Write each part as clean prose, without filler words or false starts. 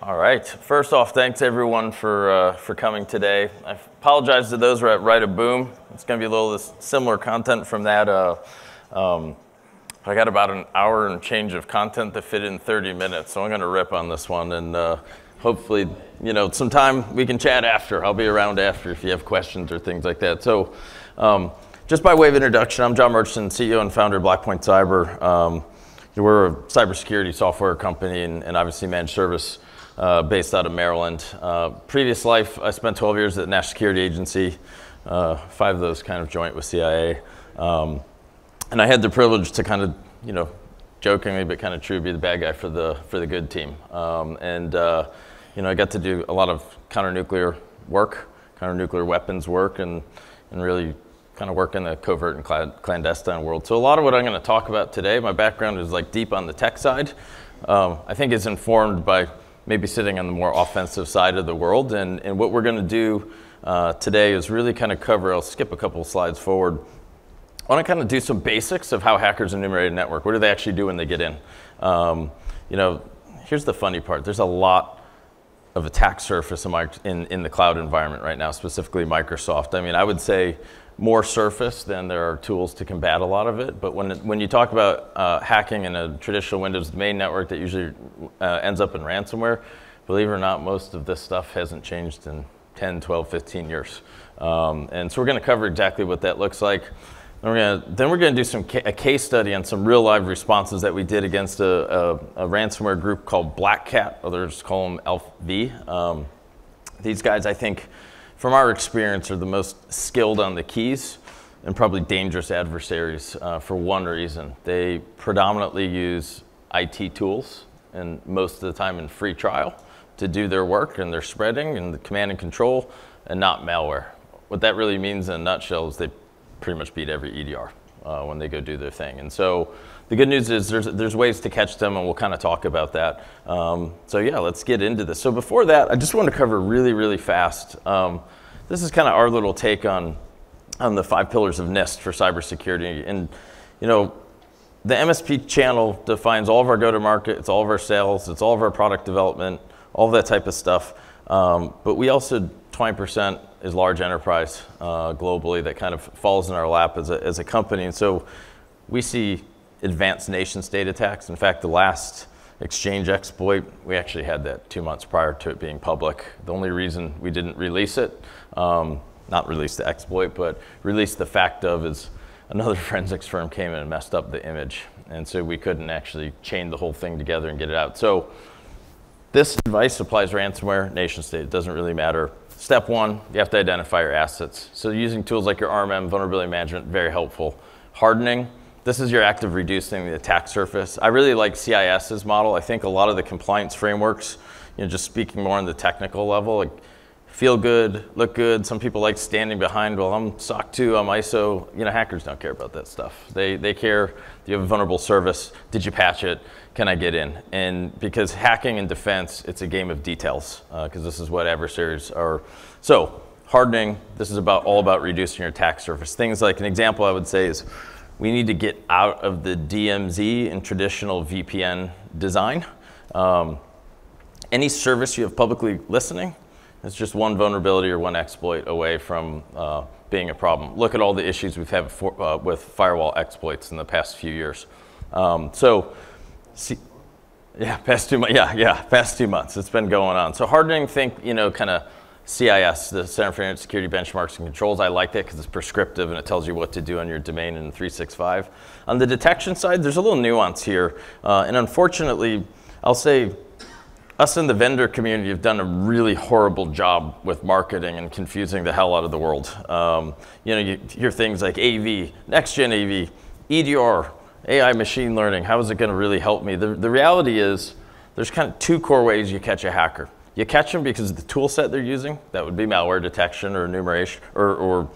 All right. First off, thanks everyone for coming today. I apologize to those who are at Write a Boom. It's going to be a little similar content from that. I got about an hour and change of content to fit in 30 minutes, so I'm going to rip on this one, and hopefully, sometime we can chat after. I'll be around after if you have questions or things like that. So, just by way of introduction, I'm John Murchison, CEO and founder of Blackpoint Cyber. We're a cybersecurity software company and obviously managed service based out of Maryland. Previous life, I spent 12 years at the National Security Agency, 5 of those kind of joint with CIA. And I had the privilege to kind of, jokingly but kind of true, be the bad guy for the good team. I got to do a lot of counter-nuclear work, counter-nuclear weapons work, and really kind of work in the covert and clandestine world. So a lot of what I'm going to talk about today, my background is like deep on the tech side. I think is informed by maybe sitting on the more offensive side of the world. And what we're going to do today is really kind of cover, I'll skip a couple of slides forward. I want to kind of do some basics of how hackers enumerate a network. What do they actually do when they get in? Here's the funny part. There's a lot of attack surface in the cloud environment right now, specifically Microsoft. I mean, I would say more surface than there are tools to combat a lot of it. But when you talk about hacking in a traditional Windows domain network that usually ends up in ransomware, believe it or not, most of this stuff hasn't changed in 10, 12, 15 years. And so we're going to cover exactly what that looks like. Then we're going to do a case study on some real live responses that we did against a ransomware group called Black Cat. Others call them ELF-V. These guys, I think, from our experience, are the most skilled on the keys and probably dangerous adversaries for one reason. They predominantly use IT tools, and most of the time in free trial, to do their work, and they're spreading and the command and control, and not malware. What that really means in a nutshell is they pretty much beat every EDR when they go do their thing. And so the good news is there's ways to catch them, and we'll kind of talk about that. So yeah, let's get into this. So before that, I just want to cover really, really fast. This is kind of our little take on the 5 pillars of NIST for cybersecurity. And the MSP channel defines all of our go-to-market, it's all of our sales, it's all of our product development, all of that type of stuff. But we also, 20% is large enterprise globally that kind of falls in our lap as a company. And so we see advanced nation state attacks. In fact, the last Exchange exploit, we actually had that 2 months prior to it being public. The only reason we didn't release it, not release the exploit, but release the fact of is another forensics firm came in and messed up the image. And so we couldn't actually chain the whole thing together and get it out. So this advice applies ransomware, nation state, it doesn't really matter. Step 1, you have to identify your assets. So using tools like your RMM, vulnerability management, very helpful. Hardening, this is your act of reducing the attack surface. I really like CIS's model. I think a lot of the compliance frameworks, just speaking more on the technical level, like feel good, look good. Some people like standing behind, well, I'm SOC 2, I'm ISO. Hackers don't care about that stuff. They care, do you have a vulnerable service? Did you patch it? Can I get in? And because hacking and defense, it's a game of details, because this is what adversaries are. So hardening, this is all about reducing your attack surface. Things like, an example I would say is, we need to get out of the DMZ and traditional VPN design. Any service you have publicly listening, it's just one vulnerability or one exploit away from being a problem. Look at all the issues we've had with firewall exploits in the past few years. Past 2 months. Past 2 months. It's been going on. So hardening, think, kind of CIS, the Center for Internet Security Benchmarks and Controls. I like that because it's prescriptive and it tells you what to do on your domain in 365. On the detection side, there's a little nuance here. And unfortunately, I'll say us in the vendor community have done a really horrible job with marketing and confusing the hell out of the world. You hear things like AV, next-gen AV, EDR, AI machine learning. How is it going to really help me? The reality is there's kind of 2 core ways you catch a hacker. You catch them because of the tool set they're using. That would be malware detection or enumeration or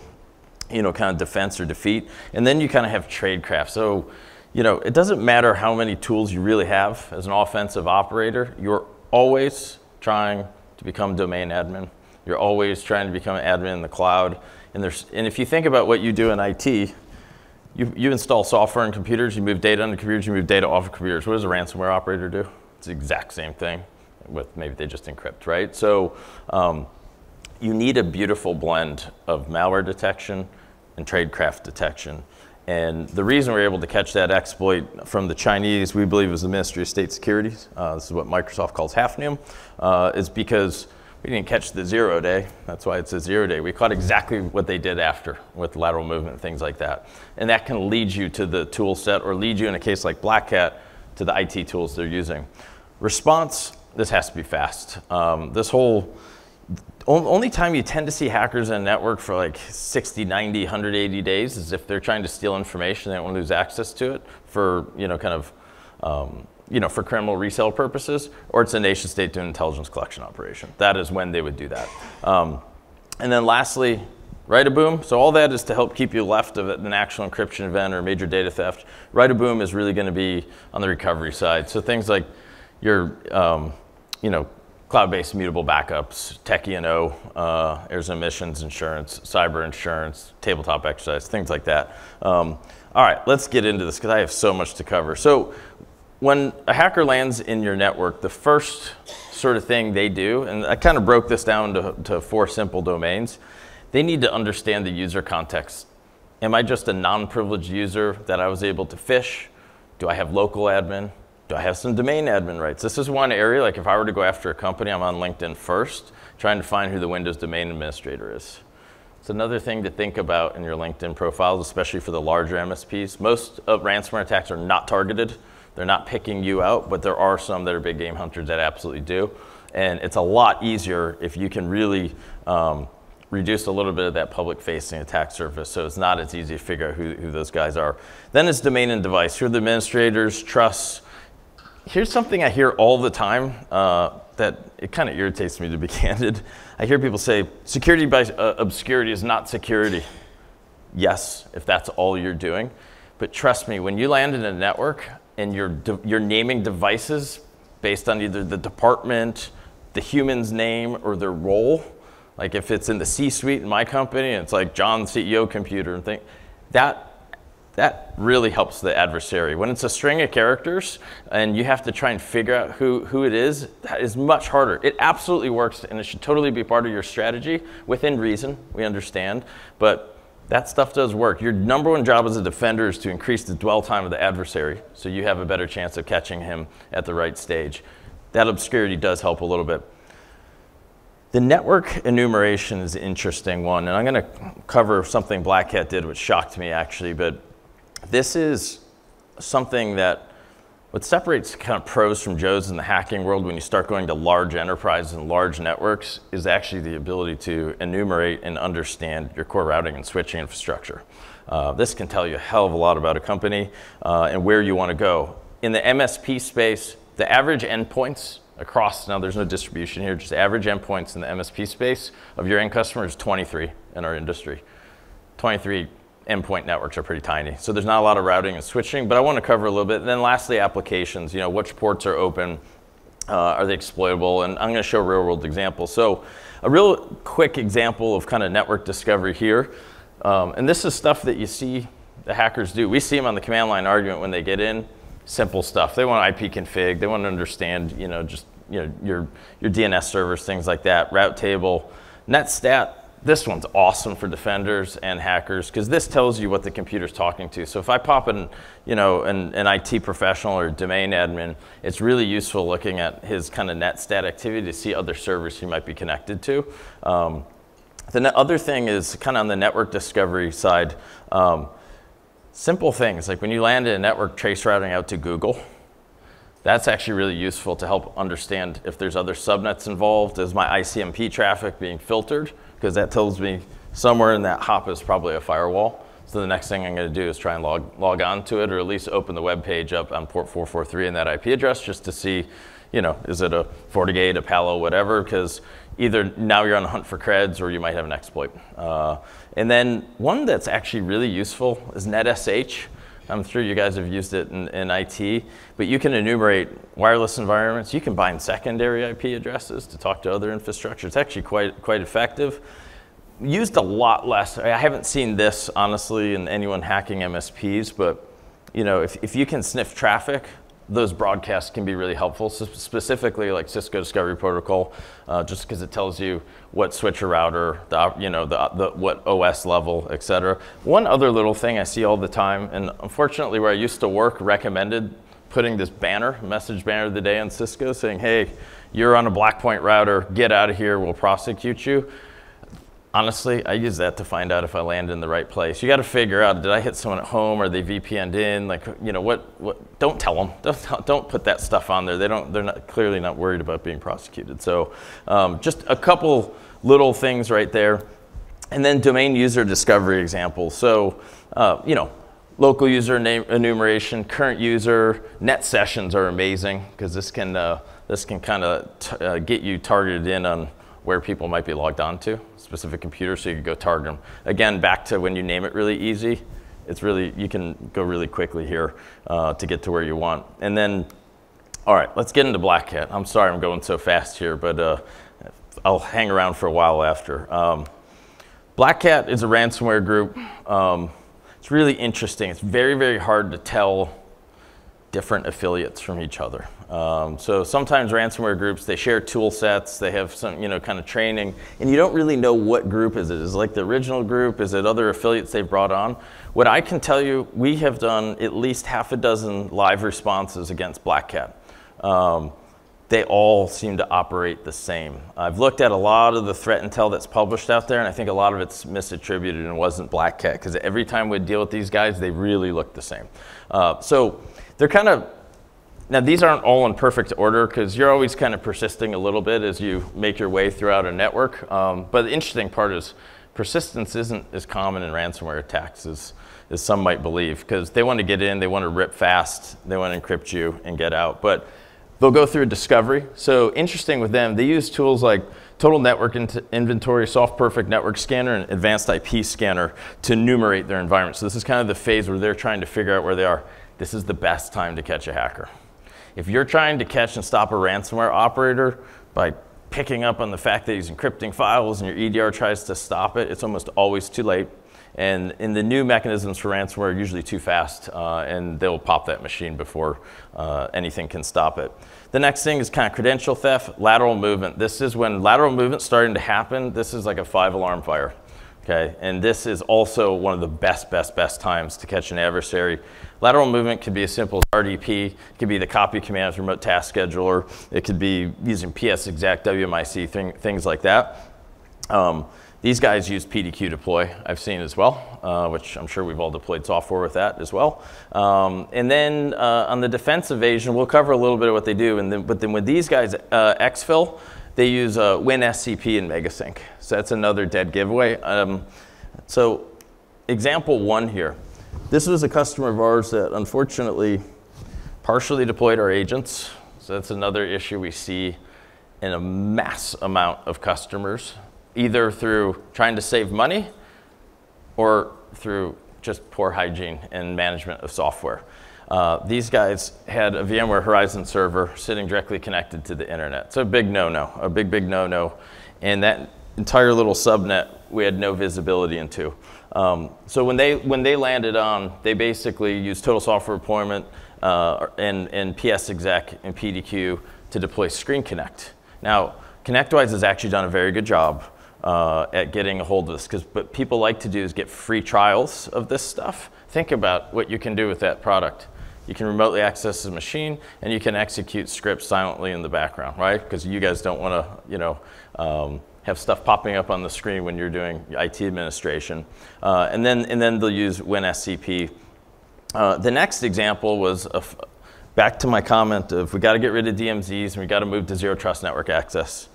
kind of defense or defeat. And then you kind of have tradecraft. So, it doesn't matter how many tools you really have as an offensive operator. You're always trying to become domain admin. You're always trying to become an admin in the cloud. And if you think about what you do in IT, you install software on computers, you move data on the computers, you move data off of computers. What does a ransomware operator do? It's the exact same thing. with maybe they just encrypt, right? So you need a beautiful blend of malware detection and tradecraft detection. And the reason we're able to catch that exploit from the Chinese, we believe, is the Ministry of State Securities. This is what Microsoft calls Hafnium, is because we didn't catch the 0 day. That's why it's a 0 day. We caught exactly what they did after with lateral movement and things like that. And that can lead you to the tool set, or lead you in a case like Black Hat to the IT tools they're using. Response, this has to be fast. Only time you tend to see hackers in a network for like 60, 90, 180 days is if they're trying to steal information, they don't want to lose access to it for, for criminal resale purposes, or it's a nation state doing intelligence collection operation. That is when they would do that. And then lastly, Write-A-Boom. So all that is to help keep you left of an actual encryption event or major data theft. Write-A-Boom is really going to be on the recovery side. So things like your, cloud-based mutable backups, tech E&O, errors and omissions insurance, cyber insurance, tabletop exercise, things like that. All right, let's get into this because I have so much to cover. So when a hacker lands in your network, the first sort of thing they do, and I kind of broke this down to 4 simple domains, they need to understand the user context. Am I just a non-privileged user that I was able to phish? Do I have local admin? Do I have some domain admin rights? This is one area, like if I were to go after a company, I'm on LinkedIn first, trying to find who the Windows domain administrator is. It's another thing to think about in your LinkedIn profiles, especially for the larger MSPs. Most of ransomware attacks are not targeted. They're not picking you out, but there are some that are big game hunters that absolutely do. And it's a lot easier if you can really reduce a little bit of that public-facing attack surface, so it's not as easy to figure out who those guys are. Then it's domain and device. Who are the administrators, trusts. Here's something I hear all the time that it kind of irritates me, to be candid. I hear people say, security by obscurity is not security. Yes, if that's all you're doing. But trust me, when you land in a network and you're naming devices based on either the department, the human's name, or their role, like if it's in the C-suite in my company and it's like John CEO computer and thing, that really helps the adversary. When it's a string of characters and you have to try and figure out who it is, that is much harder. It absolutely works, and it should totally be part of your strategy within reason, we understand, but that stuff does work. Your number one job as a defender is to increase the dwell time of the adversary so you have a better chance of catching him at the right stage. That obscurity does help a little bit. The network enumeration is an interesting one, and I'm going to cover something Black Hat did which shocked me actually, but this is something that what separates kind of pros from Joes in the hacking world when you start going to large enterprises and large networks is actually the ability to enumerate and understand your core routing and switching infrastructure. This can tell you a hell of a lot about a company and where you want to go. In the MSP space, the average endpoints across, now there's no distribution here, just average endpoints in the MSP space of your end customer is 23 in our industry. 23 endpoint networks are pretty tiny. So there's not a lot of routing and switching, but I want to cover a little bit. And then lastly, applications, which ports are open, are they exploitable? And I'm going to show real world examples. So a real quick example of kind of network discovery here. And this is stuff that you see the hackers do. We see them on the command line argument when they get in, simple stuff. They want IP config, they want to understand, your DNS servers, things like that, route table, netstat. This one's awesome for defenders and hackers because this tells you what the computer's talking to. So if I pop in, an IT professional or domain admin, it's really useful looking at his kind of netstat activity to see other servers he might be connected to. The other thing is kind of on the network discovery side, simple things like when you land in a network trace routing out to Google, that's actually really useful to help understand if there's other subnets involved. Is my ICMP traffic being filtered? Because that tells me somewhere in that hop is probably a firewall. So the next thing I'm going to do is try and log on to it, or at least open the web page up on port 443 and that IP address just to see, is it a FortiGate, a Palo, whatever, because either now you're on the hunt for creds or you might have an exploit. And then one that's actually really useful is NetSH. I'm sure you guys have used it in IT, but you can enumerate wireless environments. You can bind secondary IP addresses to talk to other infrastructure. It's actually quite effective. Used a lot less. I haven't seen this, honestly, in anyone hacking MSPs, but if you can sniff traffic those broadcasts can be really helpful, specifically like Cisco Discovery Protocol, just because it tells you what switcher router, what OS level, et cetera. One other little thing I see all the time, and unfortunately where I used to work recommended putting this banner, message banner of the day on Cisco saying, hey, you're on a Blackpoint router, get out of here, we'll prosecute you. Honestly, I use that to find out if I land in the right place. You got to figure out, did I hit someone at home? Are they VPN'd in? Like, what? Don't tell them. Don't put that stuff on there. They're not clearly not worried about being prosecuted. So, just a couple little things right there, and then domain user discovery examples. So, local user name enumeration, current user, net sessions are amazing because this can kind of get you targeted in on where people might be logged on to, specific computers, so you can go target them. Again, back to when you name it really easy, you can go really quickly here to get to where you want. And then, all right, let's get into Black Hat. I'm sorry I'm going so fast here, but I'll hang around for a while after. Black Hat is a ransomware group. It's really interesting. It's very, very hard to tell different affiliates from each other. So sometimes ransomware groups, they share tool sets, they have some, kind of training, and you don't really know what group is it. Is it like the original group? Is it other affiliates they've brought on? What I can tell you, we have done at least half a dozen live responses against Black Hat. They all seem to operate the same. I've looked at a lot of the threat intel that's published out there, and I think a lot of it's misattributed and wasn't Black Hat, because every time we deal with these guys, they really look the same. So they're kind of, now these aren't all in perfect order because you're always kind of persisting a little bit as you make your way throughout a network. But the interesting part is persistence isn't as common in ransomware attacks as some might believe, because they want to get in, they want to rip fast, they want to encrypt you and get out. But they'll go through a discovery. So interesting with them, they use tools like Total Network Inventory, Soft Perfect Network Scanner, and Advanced IP Scanner to enumerate their environment. So this is kind of the phase where they're trying to figure out where they are. This is the best time to catch a hacker. If you're trying to catch and stop a ransomware operator by picking up on the fact that he's encrypting files and your EDR tries to stop it, it's almost always too late. And in the new mechanisms for ransomware are usually too fast, and they'll pop that machine before anything can stop it. The next thing is kind of credential theft, lateral movement. This is when lateral movement's starting to happen. This is like a 5-alarm fire. Okay, and this is also one of the best times to catch an adversary. Lateral movement could be as simple as RDP. It could be the copy command with remote task scheduler. It could be using PsExec, WMIC, things like that. These guys use PDQ deploy, I've seen as well, which I'm sure we've all deployed software with that as well. And then on the defense evasion, we'll cover a little bit of what they do. But then with these guys, exfil, they use WinSCP and Megasync. So that's another dead giveaway. So example one here. This was a customer of ours that unfortunately partially deployed our agents. So that's another issue we see in a mass amount of customers, either through trying to save money or through just poor hygiene and management of software. These guys had a VMware Horizon server sitting directly connected to the internet. So a big no-no, a big no-no. And that entire little subnet we had no visibility into. So when they landed on, they basically used total software deployment and PsExec and PDQ to deploy Screen Connect. Now, ConnectWise has actually done a very good job at getting a hold of this, because what people like to do is get free trials of this stuff. Think about what you can do with that product. You can remotely access the machine, and you can execute scripts silently in the background, right? Because you guys don't want to, have stuff popping up on the screen when you're doing IT administration. And then they'll use WinSCP. The next example was back to my comment of we got to get rid of DMZs and we got to move to zero trust network access,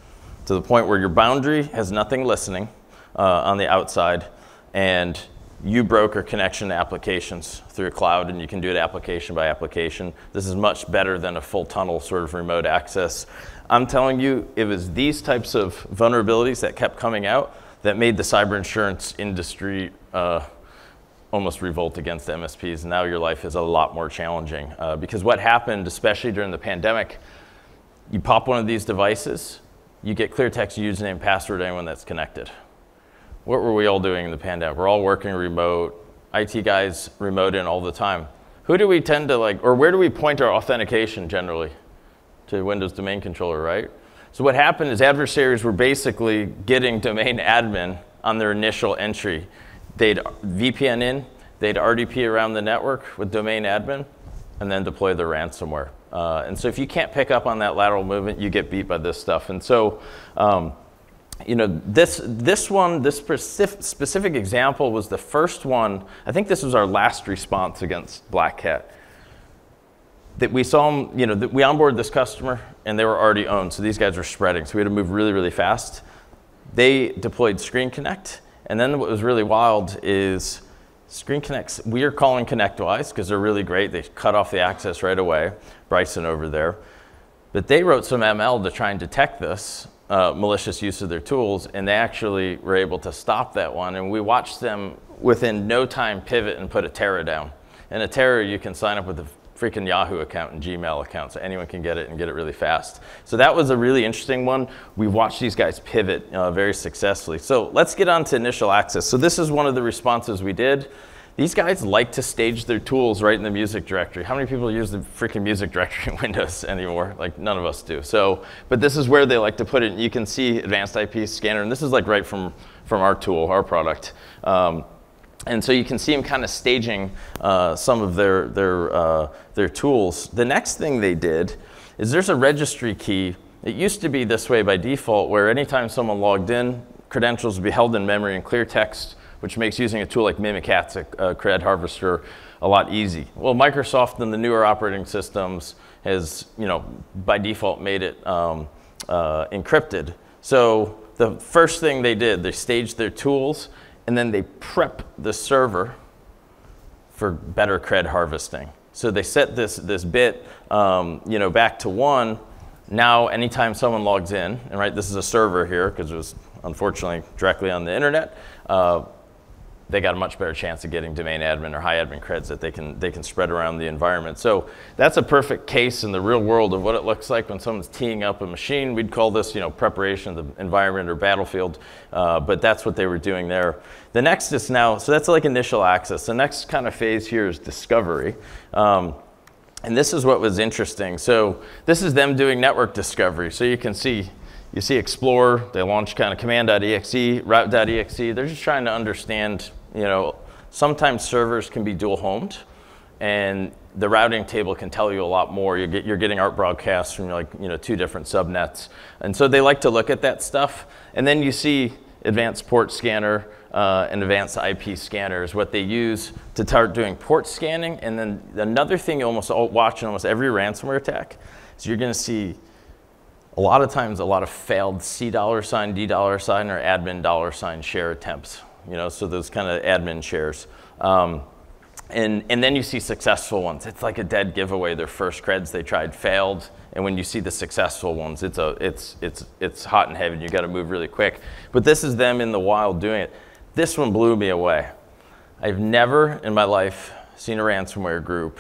to the point where your boundary has nothing listening on the outside, and you broker connection to applications through a cloud, and you can do it application by application. This is much better than a full tunnel sort of remote access. I'm telling you, it was these types of vulnerabilities that kept coming out that made the cyber insurance industry almost revolt against MSPs. And now your life is a lot more challenging. Because what happened, especially during the pandemic, you pop one of these devices, you get clear text username and password to anyone that's connected. What were we all doing in the pandemic? We're all working remote. IT guys remote in all the time. who do we tend to like, or where do we point our authentication generally? To Windows Domain Controller, right? So what happened is adversaries were basically getting domain admin on their initial entry. They'd VPN in, they'd RDP around the network with domain admin, and then deploy their ransomware. And so if you can't pick up on that lateral movement, you get beat by this stuff. And so, you know, this specific example was the first one. I think this was our last response against Black Hat. That we saw them, you know, that we onboarded this customer and they were already owned. So these guys were spreading. So we had to move really, really fast. They deployed Screen Connect. And then what was really wild is Screen Connects, we are calling ConnectWise because they're really great. They cut off the access right away. Bryson over there. But they wrote some ML to try and detect this malicious use of their tools. And they actually were able to stop that one. And we watched them within no time pivot and put a Terra down. And a Terra, you can sign up with a freaking Yahoo account and Gmail account, so anyone can get it and get it really fast. So that was a really interesting one. We watched these guys pivot very successfully. So let's get on to initial access. So this is one of the responses we did. These guys like to stage their tools right in the music directory. How many people use the freaking music directory in Windows anymore? Like none of us do. So, but this is where they like to put it. You can see Advanced IP Scanner, and this is like right from our tool, our product. And so you can see them kind of staging some of their tools. The next thing they did is there's a registry key. It used to be this way by default, where anytime someone logged in, credentials would be held in memory in clear text, which makes using a tool like Mimikatz, a cred harvester, a lot easy. Well, Microsoft and the newer operating systems has, you know, by default made it encrypted. So the first thing they did, they staged their tools, and then they prep the server for better cred harvesting. So they set this bit, you know, back to 1. Now, anytime someone logs in, and right, this is a server here because it was unfortunately directly on the internet. They got a much better chance of getting domain admin or high admin creds that they can spread around the environment. So that's a perfect case in the real world of what it looks like when someone's teeing up a machine. We'd call this, you know, preparation of the environment or battlefield, but that's what they were doing there. The next is now, so that's like initial access. The next kind of phase here is discovery. And this is what was interesting. So this is them doing network discovery. So you can see, you see Explorer, they launch kind of command.exe, route.exe. They're just trying to understand, you know, sometimes servers can be dual homed and the routing table can tell you a lot more. You're getting ARP broadcasts from like, you know, 2 different subnets. And so they like to look at that stuff. And then you see advanced port scanner and advanced IP scanners, what they use to start doing port scanning. And then another thing you almost watch in almost every ransomware attack is you're going to see a lot of times a lot of failed $C$, D$, or admin $ share attempts. You know, so those kind of admin shares. And then you see successful ones. It's like a dead giveaway. Their first creds they tried failed. And when you see the successful ones, it's hot and heavy. You got to move really quick. But this is them in the wild doing it. This one blew me away. I've never in my life seen a ransomware group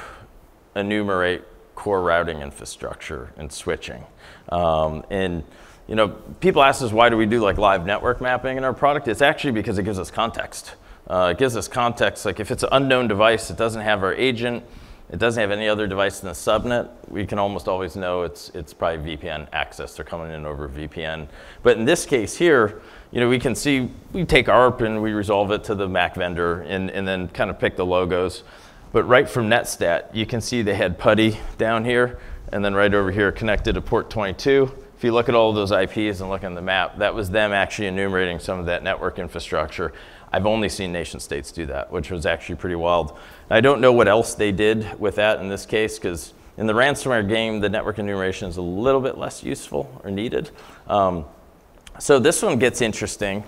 enumerate core routing infrastructure and switching. And you know, people ask us, why do we do like live network mapping in our product? It's actually because it gives us context. It gives us context, like if it's an unknown device, it doesn't have our agent, it doesn't have any other device in the subnet, we can almost always know it's probably VPN access. They're coming in over VPN. But in this case here, you know, we can see, we take ARP and we resolve it to the MAC vendor and then kind of pick the logos. But right from Netstat, you can see they had PuTTY down here, and then right over here connected to port 22. If you look at all of those IPs and look on the map, that was them actually enumerating some of that network infrastructure. I've only seen nation states do that, which was actually pretty wild. I don't know what else they did with that in this case, because in the ransomware game, the network enumeration is a little bit less useful or needed. So this one gets interesting.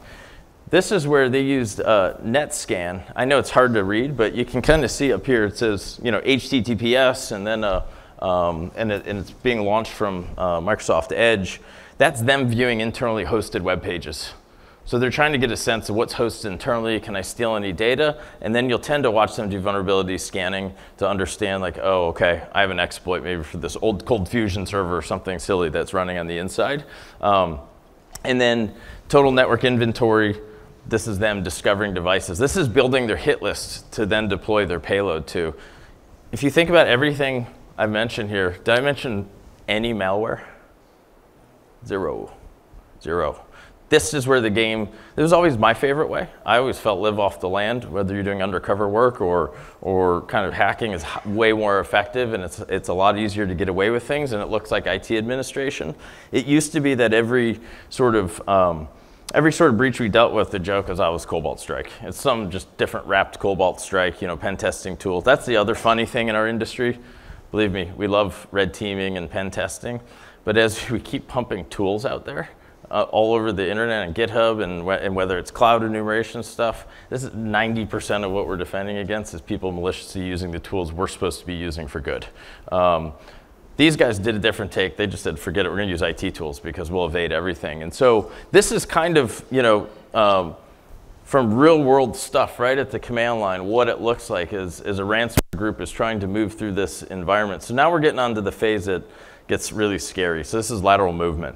This is where they used NetScan. I know it's hard to read, but you can kind of see up here, it says, you know, HTTPS, and then and it's being launched from Microsoft Edge. That's them viewing internally hosted web pages. So they're trying to get a sense of what's hosted internally, can I steal any data? And then you'll tend to watch them do vulnerability scanning to understand like, oh, okay, I have an exploit maybe for this old Cold Fusion server or something silly that's running on the inside. And then total network inventory, this is them discovering devices. This is building their hit list to then deploy their payload to. if you think about everything I've mentioned here, did I mention any malware? Zero. This is where the game, this was always my favorite way. I always felt live off the land, whether you're doing undercover work or kind of hacking is way more effective, and it's a lot easier to get away with things, and it looks like IT administration. It used to be that every sort of breach we dealt with, the joke is always Cobalt Strike. It's some just different wrapped Cobalt Strike, pen testing tools. That's the other funny thing in our industry. Believe me, we love red teaming and pen testing, but as we keep pumping tools out there, all over the internet and GitHub and whether it's cloud enumeration stuff, this is 90% of what we're defending against is people maliciously using the tools we're supposed to be using for good. These guys did a different take. They just said, forget it, we're gonna use IT tools because we'll evade everything. And so this is kind of, from real world stuff right at the command line, what it looks like as a ransomware group is trying to move through this environment. So now we're getting onto the phase that gets really scary. So this is lateral movement.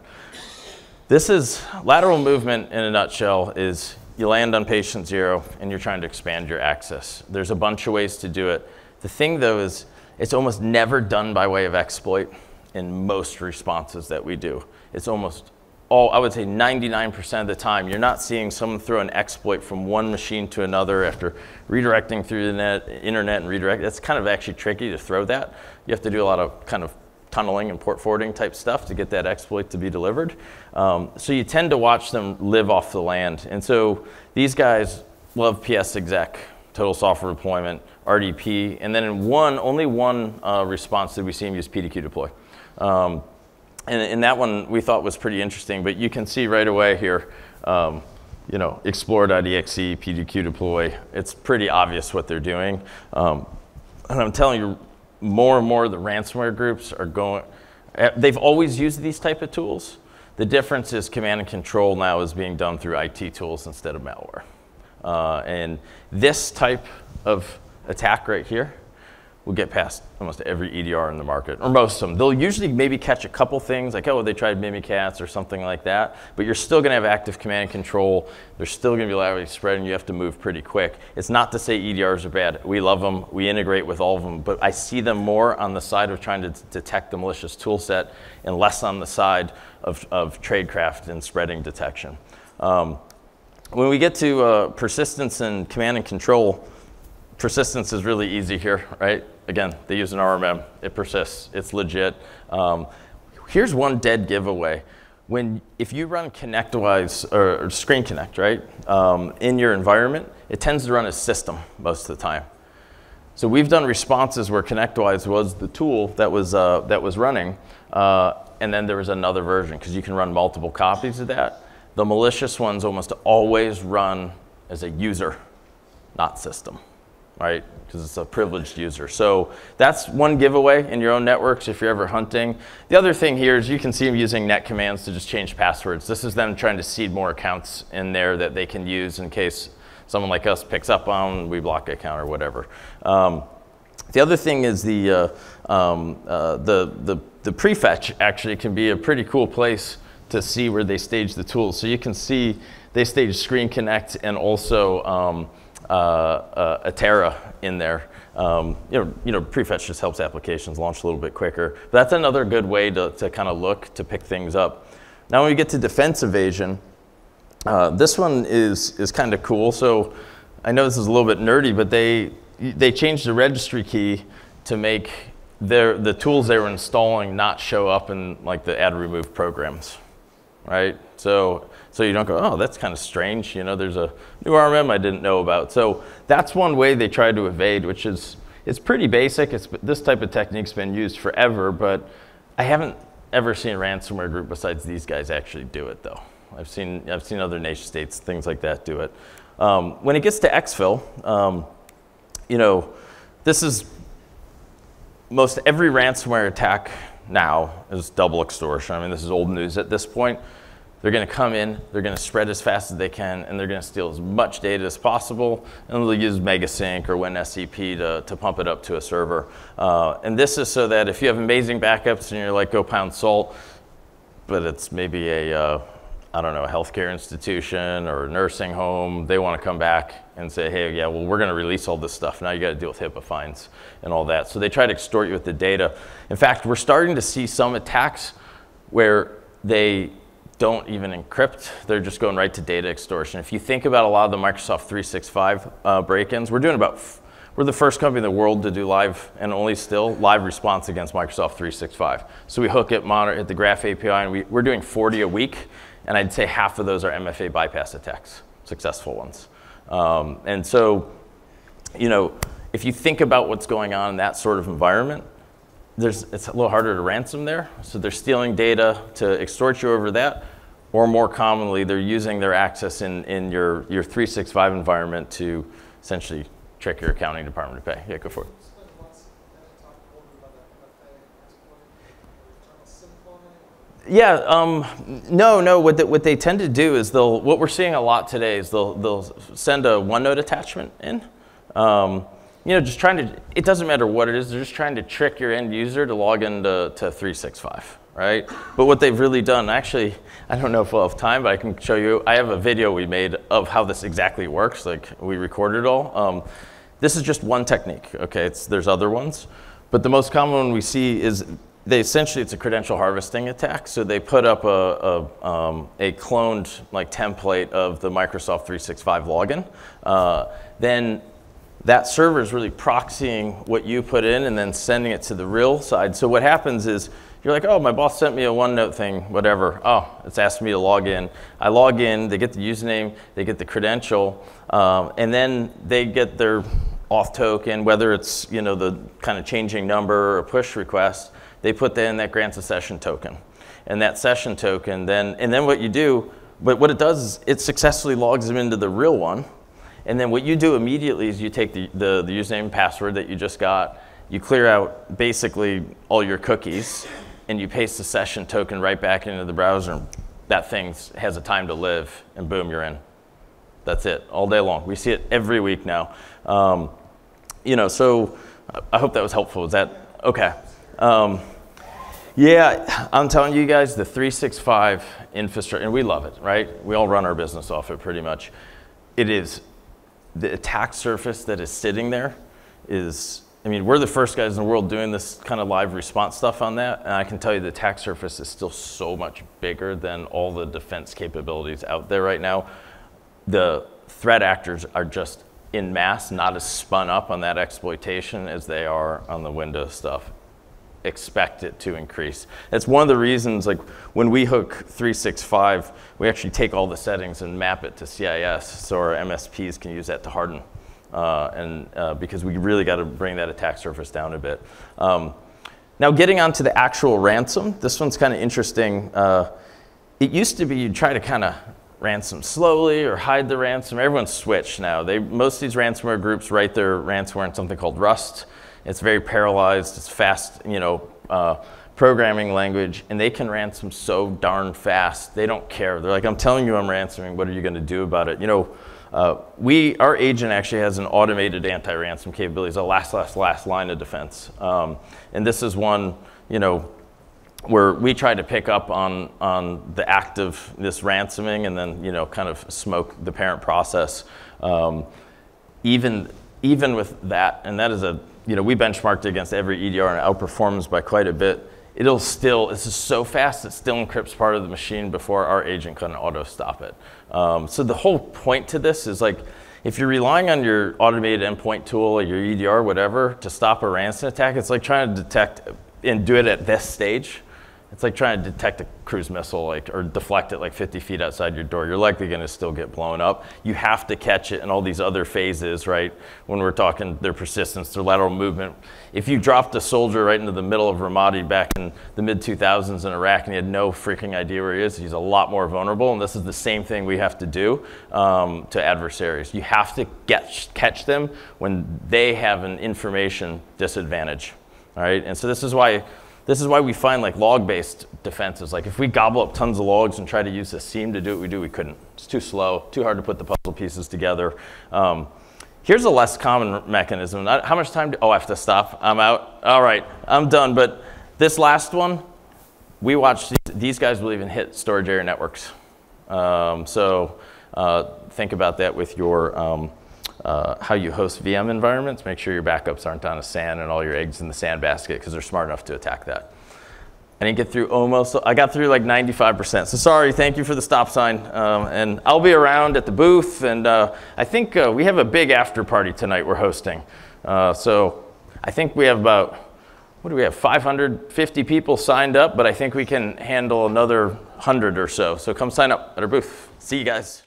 This is lateral movement in a nutshell is you land on patient 0 and you're trying to expand your access. There's a bunch of ways to do it. The thing though is it's almost never done by way of exploit in most responses that we do. It's almost all, I would say 99% of the time, you're not seeing someone throw an exploit from one machine to another after redirecting through the internet and redirect. That's kind of actually tricky to throw that. You have to do a lot of kind of tunneling and port forwarding type stuff to get that exploit to be delivered. So you tend to watch them live off the land. And so these guys love PS exec, total software deployment, RDP, and then in only one response did we see them use PDQ deploy. And that one we thought was pretty interesting, but you can see right away here, explore.exe, PDQ deploy. It's pretty obvious what they're doing. And I'm telling you, more and more the ransomware groups are going, they've always used these type of tools. The difference is command and control now is being done through IT tools instead of malware. And this type of attack right here will get past almost every EDR in the market, or most of them. They'll usually maybe catch a couple things, like, oh, they tried Mimikatz or something like that, but you're still gonna have active command and control. There's still gonna be laterally spread, and you have to move pretty quick. It's not to say EDRs are bad. We love them, we integrate with all of them, but I see them more on the side of trying to detect the malicious tool set and less on the side of tradecraft and spreading detection. When we get to persistence and command and control, persistence is really easy here, right? Again, they use an RMM, it persists, it's legit. Here's one dead giveaway. If you run ConnectWise or Screen Connect, right, in your environment, it tends to run as system most of the time. So we've done responses where ConnectWise was the tool that was running, and then there was another version, because you can run multiple copies of that. The malicious ones almost always run as a user, not system, right? Because it's a privileged user. So that's one giveaway in your own networks if you're ever hunting. The other thing here is you can see them using net commands to just change passwords. This is them trying to seed more accounts in there that they can use in case someone like us picks up on, we block an account or whatever. The other thing is the prefetch actually can be a pretty cool place to see where they stage the tools. So you can see they stage Screen Connect and also Atera in there. Prefetch just helps applications launch a little bit quicker. But that's another good way to kind of look to pick things up. Now when we get to defense evasion, this one is kind of cool. So I know this is a little bit nerdy, but they changed the registry key to make the tools they were installing not show up in like the add remove programs, right? So you don't go, oh, that's kind of strange. There's a new RMM I didn't know about. So that's one way they tried to evade, which is, it's pretty basic. This type of technique's been used forever, but I haven't ever seen a ransomware group besides these guys actually do it though. I've seen other nation states, things like that do it. When it gets to exfil, this is most every ransomware attack now is double extortion. I mean, this is old news at this point. They're going to come in, they're going to spread as fast as they can, and they're going to steal as much data as possible, and they'll use Megasync or WinSCP to pump it up to a server. And this is so that if you have amazing backups and you're like, go pound salt, but it's maybe a I don't know, a healthcare institution or a nursing home, they want to come back and say, hey, yeah, well, we're going to release all this stuff. Now you got to deal with HIPAA fines and all that. So they try to extort you with the data. In fact, we're starting to see some attacks where they don't even encrypt. They're just going right to data extortion. If you think about a lot of the Microsoft 365 break-ins, we're the first company in the world to do live, and only still, live response against Microsoft 365. So we hook it, monitor at the Graph API, and we're doing 40 a week, and I'd say half of those are MFA bypass attacks, successful ones. And so, you know, if you think about what's going on in that sort of environment, it's a little harder to ransom there. So they're stealing data to extort you over that, or more commonly, they're using their access in your 365 environment to essentially trick your accounting department to pay. Yeah, go for it. Yeah, no. What they tend to do is what we're seeing a lot today is they'll send a OneNote attachment in. You know, just trying to, it doesn't matter what it is, they're just trying to trick your end user to log into 365, right? But what they've really done, actually, I don't know if we'll have time, but I can show you. I have a video we made of how this exactly works. Like, we recorded it all. This is just one technique, okay? There's other ones. But the most common one we see is it's a credential harvesting attack. So they put up a cloned like template of the Microsoft 365 login. Then that server is really proxying what you put in and then sending it to the real side. So what happens is you're like, oh, my boss sent me a OneNote thing, whatever. Oh, it's asked me to log in. I log in, they get the username, they get the credential, and then they get their auth token, whether it's, you know, the kind of changing number or a push request, they put that in, that grants a session token. And that session token then what you do, but what it does is it successfully logs them into the real one. And then what you do immediately is you take the username and password that you just got, you clear out basically all your cookies, and you paste the session token right back into the browser, and that thing has a time to live, and boom, you're in. That's it, all day long. We see it every week now. You know, so I hope that was helpful. Is that okay? Yeah, I'm telling you guys, the 365 infrastructure, and we love it, right? We all run our business off it pretty much. It is, the attack surface that is sitting there is, I mean, we're the first guys in the world doing this kind of live response stuff on that, and I can tell you the attack surface is still so much bigger than all the defense capabilities out there right now. The threat actors are just in mass, not as spun up on that exploitation as they are on the Windows stuff. Expect it to increase. That's one of the reasons, like, when we hook 365, we actually take all the settings and map it to CIS, so our MSPs can use that to harden. Because we really got to bring that attack surface down a bit. Now, getting onto the actual ransom, this one's kind of interesting. It used to be you'd try to kind of ransom slowly or hide the ransom. Everyone's switched now. Most of these ransomware groups write their ransomware in something called Rust. It's very parallelized, it's fast, you know, programming language, and they can ransom so darn fast. They don't care. They're like, I'm telling you I'm ransoming, what are you gonna do about it? You know, our agent actually has an automated anti-ransom capability. It's a last line of defense. And this is one, you know, where we try to pick up on the act of this ransoming and then, you know, kind of smoke the parent process. Even with that, and that is you know, we benchmarked against every EDR and outperforms by quite a bit. This is so fast, it still encrypts part of the machine before our agent can auto stop it. So the whole point to this is, like, if you're relying on your automated endpoint tool or your EDR, whatever, to stop a ransom attack, it's like trying to detect and do it at this stage. It's like trying to detect a cruise missile, or deflect it like 50 feet outside your door. You're likely going to still get blown up. You have to catch it in all these other phases, right? When we're talking their persistence, their lateral movement. If you dropped a soldier right into the middle of Ramadi back in the mid-2000s in Iraq and he had no freaking idea where he is, he's a lot more vulnerable. And this is the same thing we have to do to adversaries. You have to catch them when they have an information disadvantage, all right? And so this is why we find, like, log-based defenses. Like, if we gobble up tons of logs and try to use a SIEM to do what we couldn't. It's too slow, too hard to put the puzzle pieces together. Here's a less common mechanism. How much time I have to stop. I'm out. All right, I'm done. But this last one, we watched, these guys will even hit storage area networks. Think about that with your how you host VM environments. Make sure your backups aren't on a SAN and all your eggs in the SAN basket, because they're smart enough to attack that. I didn't get through I got through like 95%. So sorry, thank you for the stop sign. And I'll be around at the booth, and I think we have a big after party tonight we're hosting. So I think we have about, what do we have, 550 people signed up, but I think we can handle another 100 or so. So come sign up at our booth. See you guys.